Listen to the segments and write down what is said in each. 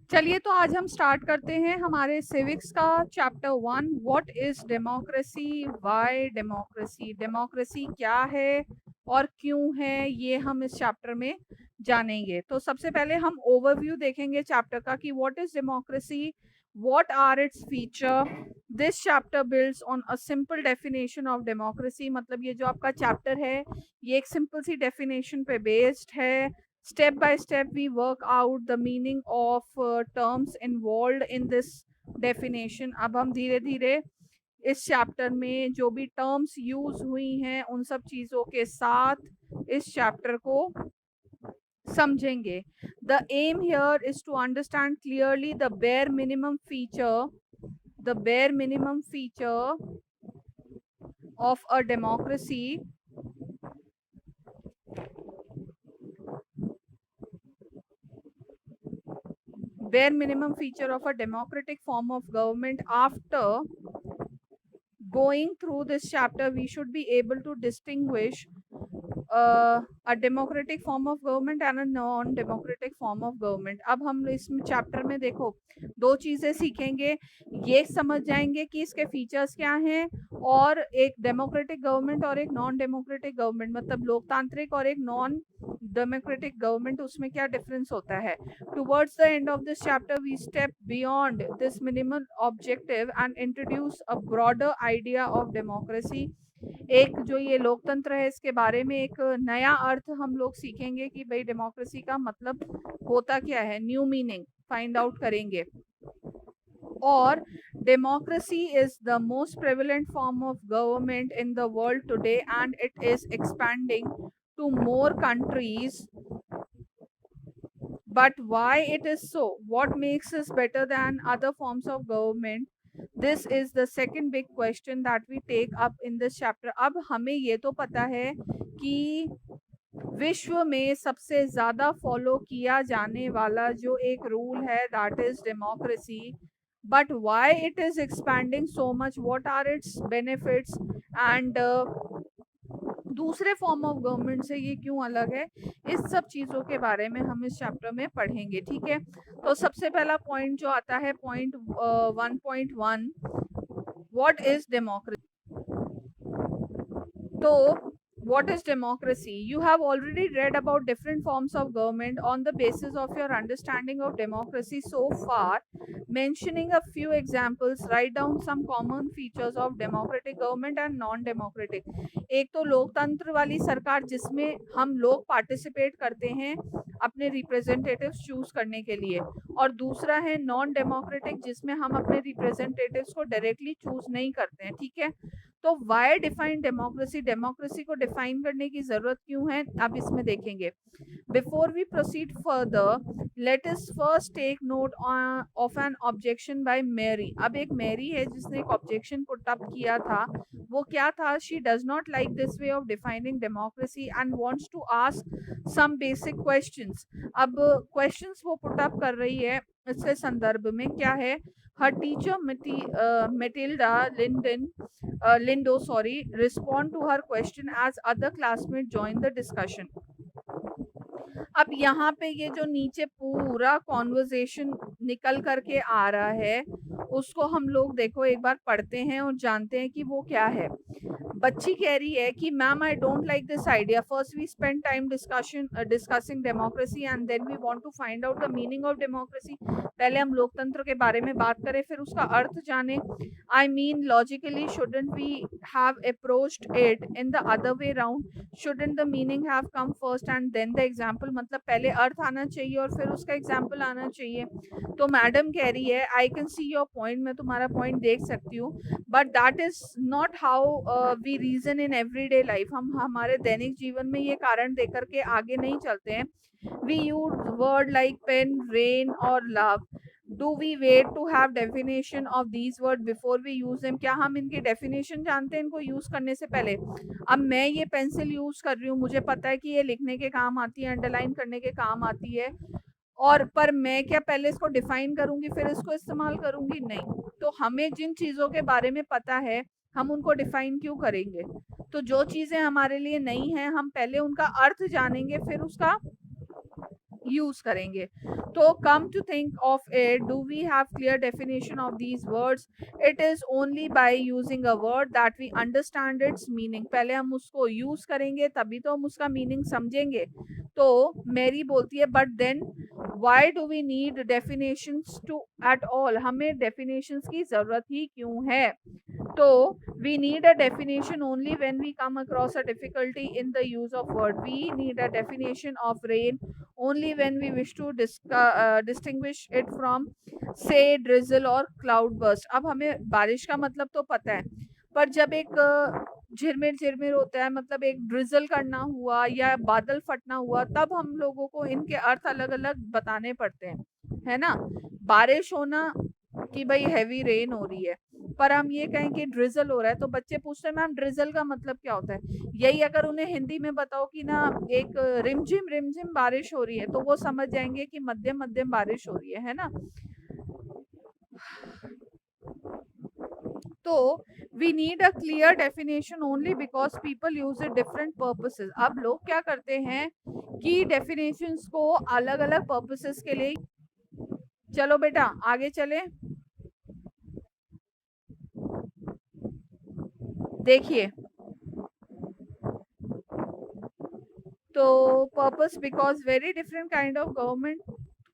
चलिए तो आज हम स्टार्ट करते हैं हमारे सिविक्स का chapter 1। What is democracy, why democracy, democracy क्या है और क्यों है, ये हम इस चैप्टर में जानेंगे। तो सबसे पहले हम ओवरव्यू देखेंगे चैप्टर का कि what is democracy, what are its feature. This chapter builds on a simple definition of democracy, मतलब ये जो आपका चैप्टर है ये एक सिंपल सी डेफिनेशन पे बेस्ड है। Step by step we work out the meaning of terms involved in this definition। अब हम धीरे धीरे इस चैप्टर में जो भी टर्म्स यूज हुई हैं उन सब चीजों के साथ इस चैप्टर को समझेंगे। The aim here is to understand clearly the bare minimum feature of a democracy, bare minimum feature of a democratic form of government. After going through this chapter we should be able to distinguish a democratic form of government and a non democratic form of government। अब हम इस chapter में देखो दो चीजें सीखेंगे, ये समझ जाएंगे कि इसके फीचर्स क्या हैं और एक डेमोक्रेटिक गवर्नमेंट और एक नॉन डेमोक्रेटिक गवर्नमेंट, मतलब लोकतांत्रिक और एक नॉन डेमोक्रेटिक गवर्नमेंट, उसमें क्या डिफरेंस होता है। Towards the end of this chapter we step beyond this minimal objective and introduce a broader idea of democracy. एक जो ये लोकतंत्र है इसके बारे में एक नया अर्थ हम लोग सीखेंगे कि भाई डेमोक्रेसी का मतलब होता क्या है, न्यू मीनिंग फाइंड आउट करेंगे। और democracy is the most prevalent form of government in the world today and it is expanding to more countries. But why it is so? What makes us better than other forms of government? This is the second big question that we take up in this chapter। अब हमें ये तो पता है कि विश्व में सबसे ज्यादा फॉलो किया जाने वाला जो एक रूल है that is democracy. But why it is expanding so much, what are its benefits and दूसरे फॉर्म ऑफ गवर्नमेंट से ये क्यों अलग है, इस सब चीजों के बारे में हम इस चैप्टर में पढ़ेंगे। ठीक है, तो सबसे पहला पॉइंट जो आता है पॉइंट 1.1, व्हाट इज डेमोक्रेसी। तो what is democracy? You have already read about different forms of government. On the basis of your understanding of democracy so far, mentioning a few examples, write down some common features of democratic government and non-democratic। एक तो लोकतंत्र वाली सरकार जिसमें हम लोग participate करते हैं अपने रिप्रेजेंटेटिव्स चूज करने के लिए, और दूसरा है नॉन डेमोक्रेटिक जिसमें हम अपने रिप्रेजेंटेटिव्स को डायरेक्टली चूज नहीं करते हैं। ठीक है, तो वाई डिफाइन डेमोक्रेसी, डेमोक्रेसी को डिफाइन करने की जरूरत क्यों है, अब इसमें देखेंगे। Before we proceed further let us first take note of an objection by Mary. अब एक मैरी है जिसने एक ऑब्जेक्शन पुट अप किया था, वो क्या था, she does not like this way of defining democracy and wants to ask some basic questions. अब क्वेश्चंस वो पुट अप कर रही है इसके संदर्भ में क्या है, her teacher Matilda Lindo respond to her question as other classmates join the discussion। अब यहाँ पे ये जो नीचे पूरा कॉन्वर्जेशन निकल करके आ रहा है उसको हम लोग देखो एक बार पढ़ते हैं और जानते हैं कि वो क्या है। बच्ची कह रही है कि ma'am I don't like this idea, first we spend time discussing democracy and then we want to find out the meaning of democracy. पहले हम लोकतंत्र के बारे में बात करें फिर उसका अर्थ जाने। I mean logically shouldn't we have approached it in the other way round, shouldn't the meaning have come first and then the example, मतलब पहले अर्थ आना चाहिए और फिर उसका एग्जाम्पल आना चाहिए। तो मैडम कह रही है I can see your point, मैं तुम्हारा पॉइंट देख सकती हूँ, but that is not how we reason in everyday life. हम हमारे दैनिक जीवन में ये कारण देकर के आगे नहीं चलते हैं। We use word like pain, rain और love. Do we wait to have definition of these word before we use them, क्या हम इनकी डेफिनेशन जानते हैं इनको यूज करने से पहले। अब मैं ये पेंसिल यूज कर रही हूँ, मुझे पता है कि ये लिखने के काम आती है, अंडरलाइन करने के काम आती है, और पर मैं क्या पहले इसको डिफाइन करूंगी फिर इसको इस्तेमाल करूंगी, नहीं। तो हमें जिन चीजों के बारे में पता है हम उनको डिफाइन क्यों करेंगे। तो जो चीजें हमारे लिए नई हैं हम पहले उनका अर्थ जानेंगे फिर उसका यूज करेंगे. तो come to think of it, do we have clear definition of these words? It is only by using a word that we understand its meaning. पहले हम उसको यूज करेंगे तभी तो हम उसका मीनिंग समझेंगे. तो मेरी बोलती है but then why do we need definitions to at all? हमें डेफिनेशंस की जरूरत ही क्यों है? So we need a definition only when we come across a difficulty in the use of word. We need a definition of rain only when we wish to distinguish it from say drizzle or cloud burst. अब हमें बारिश का मतलब तो पता है, पर जब एक झिरमिर झिरमिर होता है, मतलब एक ड्रिजल करना हुआ या बादल फटना हुआ, तब हम लोगों को इनके अर्थ अलग अलग बताने पड़ते हैं, है ना? बारिश होना कि भाई हैवी रेन हो रही है, पर हम ये कहें कि ड्रिजल हो रहा है तो बच्चे पूछते हैं मैम ड्रिजल का मतलब क्या होता है? यही अगर उन्हें हिंदी में बताओ कि ना एक रिमझिम रिमझिम बारिश हो रही है, तो वो समझ जाएंगे कि मध्यम मध्यम बारिश हो रही है ना? तो we need a clear definition only because people use it different purposes. अब लोग क्या करते हैं कि डेफिनेशंस को अलग अलग पर्पसेस के लिए. चलो बेटा आगे चले. देखिए, तो purpose because very different kind of government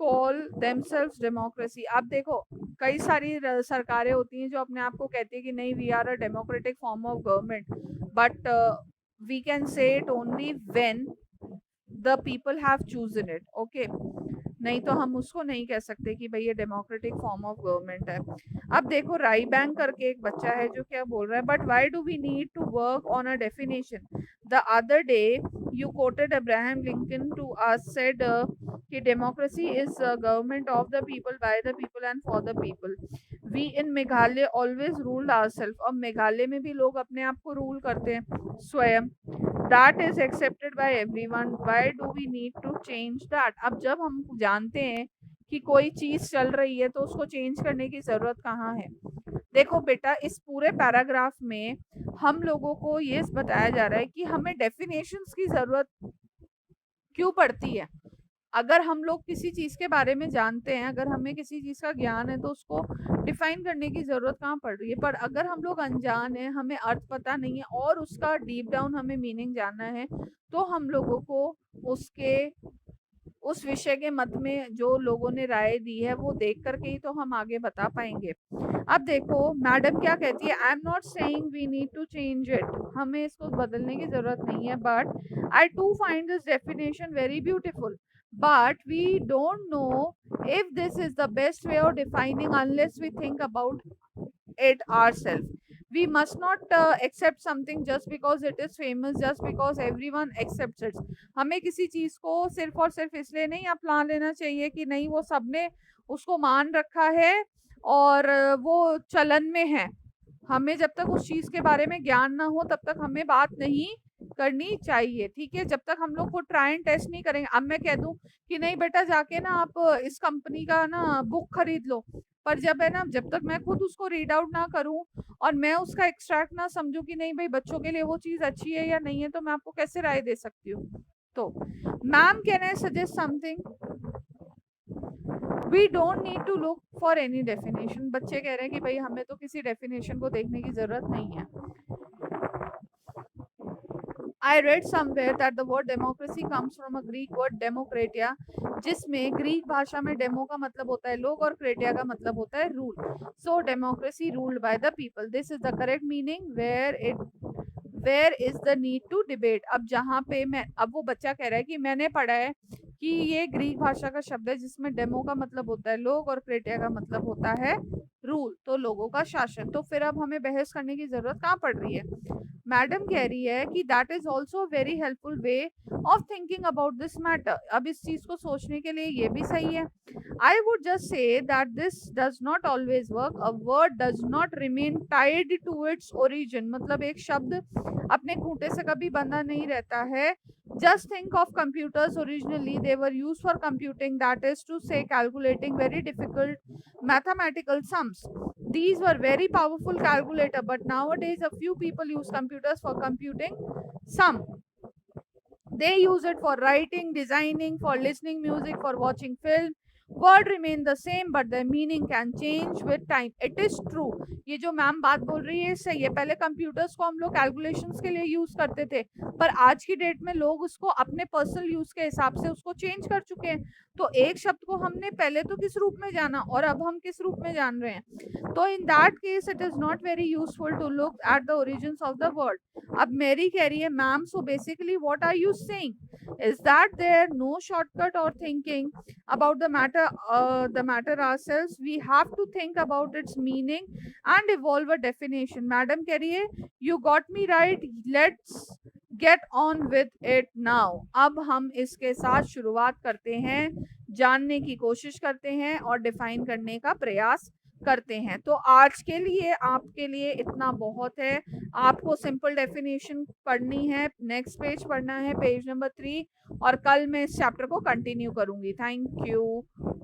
call themselves democracy. अब देखो, कई सारी सरकारें होती हैं जो अपने आप को कहती है कि नहीं we are a democratic form of government, but we can say it only when the people have chosen it. Okay, नहीं तो हम उसको नहीं कह सकते कि भाई ये डेमोक्रेटिक फॉर्म ऑफ गवर्नमेंट है. अब देखो, राई बैंक करके एक बच्चा है जो क्या बोल रहा है, but why do we need to work on a definition? The other day you quoted Abraham Lincoln to us, said कि democracy is government of the people, by the people and for the people. We in Meghalaya always ruled ourselves. अब मेघालय में भी लोग अपने आप को rule करते हैं स्वयं. That is accepted by everyone. Why do we need to change that? अब जब हम जानते हैं कि कोई चीज चल रही है तो उसको चेंज करने की जरूरत कहाँ है? देखो बेटा, इस पूरे पैराग्राफ में हम लोगों को ये बताया जा रहा है कि हमें डेफिनेशंस की जरूरत क्यों पड़ती है. अगर हम लोग किसी चीज के बारे में जानते हैं, अगर हमें किसी चीज का ज्ञान है, तो उसको डिफाइन करने की जरूरत कहाँ पड़ रही है? पर अगर हम लोग अनजान है, हमें अर्थ पता नहीं है और उसका डीप डाउन हमें मीनिंग जानना है, तो हम लोगों को उसके उस विषय के मत में जो लोगों ने राय दी है वो देख करके ही तो हम आगे बता पाएंगे. अब देखो मैडम क्या कहती है, I am not saying we need to change it, हमें इसको बदलने की जरूरत नहीं है, but I too find this definition very beautiful, but we don't know if this is the best way of defining unless we think about it ourselves. We must not accept something just because it is famous, just because everyone accepts it. हमें किसी चीज को सिर्फ और सिर्फ इसलिए नहीं अपना लेना चाहिए कि नहीं वो सबने उसको मान रखा है और वो चलन में है. हमें जब तक उस चीज के बारे में ज्ञान ना हो तब तक हमें बात नहीं करनी चाहिए. ठीक है, जब तक हम लोग को ट्राई एंड टेस्ट नहीं करेंगे. अब मैं कह दूं कि नहीं बेटा जाके ना आप इस कंपनी का ना बुक खरीद लो, पर जब है ना, जब तक मैं खुद उसको रीड आउट ना करूं और मैं उसका एक्सट्रैक्ट ना समझूं कि नहीं भाई बच्चों के लिए वो चीज अच्छी है या नहीं है, तो मैं आपको कैसे राय दे सकती हूँ? तो ma'am can I suggest something? We don't need to look for any definition. बच्चे कह रहे हैं कि भाई हमें तो किसी डेफिनेशन को देखने की जरूरत नहीं है. I read somewhere that the word democracy comes from a Greek word demokratia, जिसमें ग्रीक भाषा में डेमो का मतलब होता है लोग और क्रेटिया का मतलब होता है rule. So democracy ruled by the people. This is the correct meaning. Where is the need to debate? अब जहाँ पे मैं, अब वो बच्चा कह रहा है कि मैंने पढ़ा है कि ये ग्रीक भाषा का शब्द है जिसमें डेमो का मतलब होता है लोग और क्रेटिया का मतलब होता है रूल, तो लोगों का शासन. तो फिर अब हमें बहस करने की जरूरत कहाँ पड़ रही है? मैडम कह रही है कि that is also very helpful way of thinking about this matter. अब इस चीज को सोचने के लिए ये भी सही है. I would just say that this does not always work. A word does not remain tied to its origin. मतलब एक शब्द अपने खूंटे से कभी बंधा नहीं रहता है. Just think of computers. Originally, they were used for computing, that is to say, calculating very difficult mathematical sums. These were very powerful calculator, but nowadays a few people use computers for computing sum. They use it for writing, designing, for listening music, for watching film. Word remain the same but their meaning can change with time. It is true. ये जो ma'am बात बोल रही है सही है. पहले computers को हम लोग कैलकुलेशंस के लिए यूज करते थे, पर आज की डेट में लोग उसको अपने पर्सनल यूज के हिसाब से उसको चेंज कर चुके हैं. तो एक शब्द को हमने पहले तो किस रूप में जाना और अब हम किस रूप में जान रहे हैं. तो in that case it is not very useful to look at the origins of the word. अब मेरी कह रही है ma'am, so basically what are you saying is that there no shortcut or thinking about the matter ourselves. We have to think about its meaning and evolve a definition. Madam कह रही है you got me right, let's get on with it now. अब हम इसके साथ शुरुआत करते हैं, जानने की कोशिश करते हैं और डिफाइन करने का प्रयास करते हैं. तो आज के लिए आपके लिए इतना बहुत है. आपको सिंपल डेफिनेशन पढ़नी है, नेक्स्ट पेज पढ़ना है, पेज नंबर 3, और कल मैं इस चैप्टर को कंटिन्यू करूंगी. Thank you.